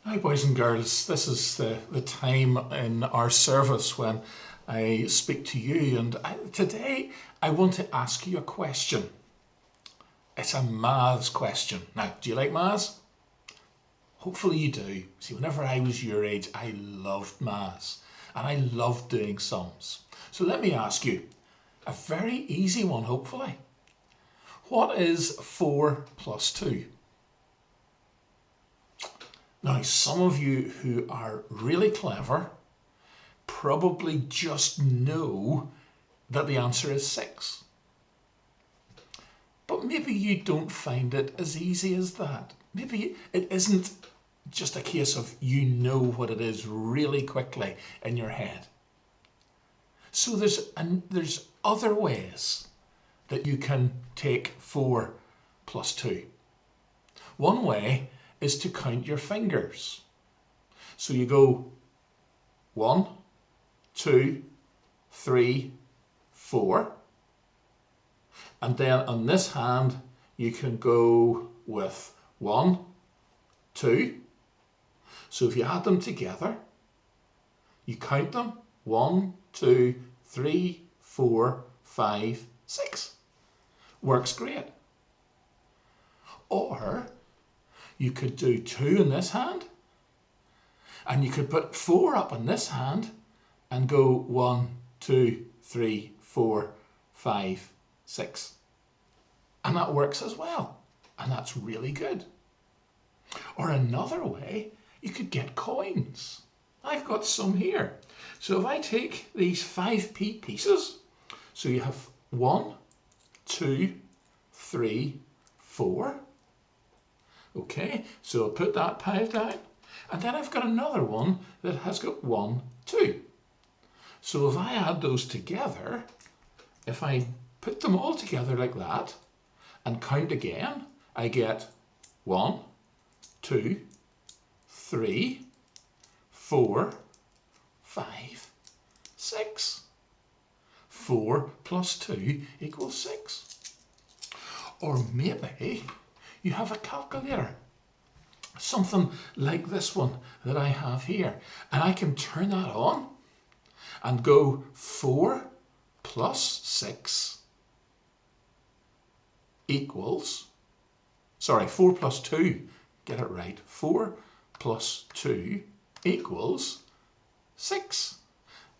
Hi boys and girls, this is the time in our service when I speak to you, and today I want to ask you a question. It's a maths question. Now, do you like maths? Hopefully you do. See, whenever I was your age, I loved maths and I loved doing sums. So let me ask you, a very easy one hopefully. What is 4 plus 2? Now, some of you who are really clever probably just know that the answer is 6. But maybe you don't find it as easy as that. Maybe it isn't just a case of you know what it is really quickly in your head. So there's other ways that you can take 4 plus 2. One way is to count your fingers. So you go 1, 2, 3, 4. And then on this hand, you can go with 1, 2. So if you add them together, you count them 1, 2, 3, 4, 5, 6. Works great. Or you could do 2 in this hand, and you could put 4 up in this hand and go 1, 2, 3, 4, 5, 6. And that works as well. And that's really good. Or another way, you could get coins. I've got some here. So if I take these 5p pieces, so you have 1, 2, 3, 4. Okay, so I'll put that pile down. And then I've got another one that has got 1, 2. So if I add those together, if I put them all together like that and count again, I get 1, 2, 3, 4, 5, 6. 4 plus 2 equals 6. Or maybe you have a calculator. Something like this one that I have here. And I can turn that on and go 4 plus 6 equals, 4 plus 2, get it right, 4 plus 2 equals 6.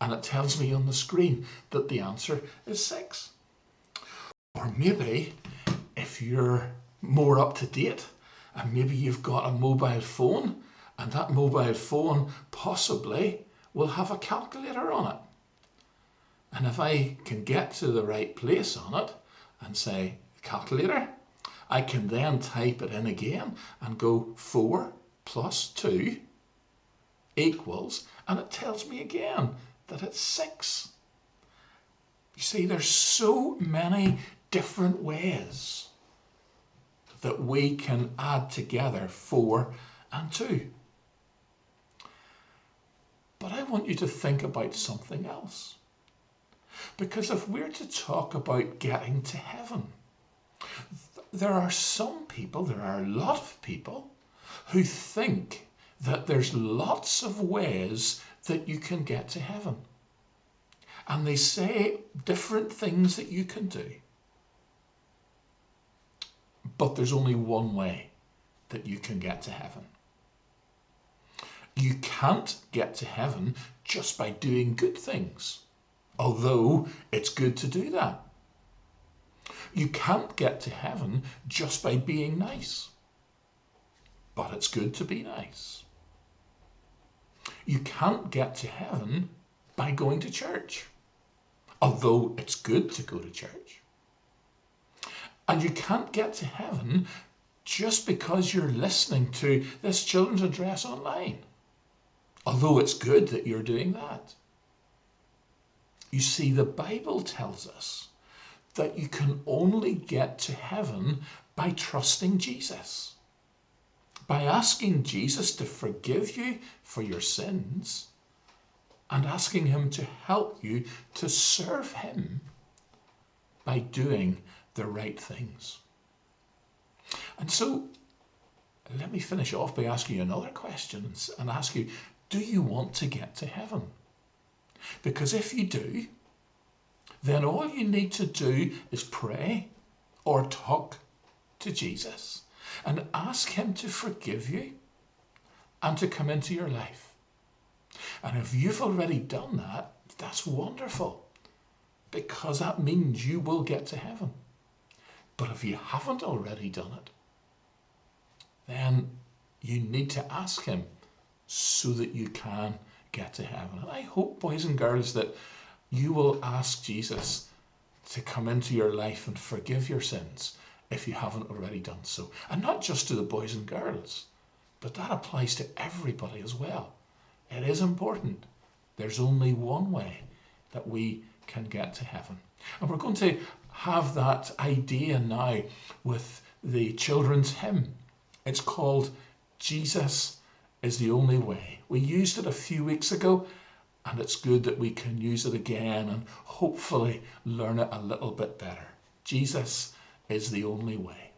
And it tells me on the screen that the answer is 6. Or maybe if you're more up to date and maybe you've got a mobile phone, and that mobile phone possibly will have a calculator on it. And if I can get to the right place on it and say calculator, I can then type it in again and go 4 plus 2 equals, and it tells me again that it's 6. You see, there's so many different ways that we can add together 4 and 2. But I want you to think about something else. Because if we're to talk about getting to heaven, there are a lot of people who think that there's lots of ways that you can get to heaven. And they say different things that you can do. But there's only one way that you can get to heaven. You can't get to heaven just by doing good things, although it's good to do that. You can't get to heaven just by being nice, but it's good to be nice. You can't get to heaven by going to church, although it's good to go to church. And you can't get to heaven just because you're listening to this children's address online, although it's good that you're doing that. You see, the Bible tells us that you can only get to heaven by trusting Jesus, by asking Jesus to forgive you for your sins and asking him to help you to serve him by doing the right things. And so let me finish off by asking you another question and ask you, do you want to get to heaven? Because if you do, then all you need to do is pray or talk to Jesus and ask him to forgive you and to come into your life. And if you've already done that, that's wonderful, because that means you will get to heaven. But if you haven't already done it, then you need to ask him so that you can get to heaven. And I hope, boys and girls, that you will ask Jesus to come into your life and forgive your sins if you haven't already done so. And not just to the boys and girls, but that applies to everybody as well. It is important. There's only one way that we can get to heaven. And we're going to have that idea now with the children's hymn. It's called Jesus is the Only Way. We used it a few weeks ago, and it's good that we can use it again and hopefully learn it a little bit better. Jesus is the only way.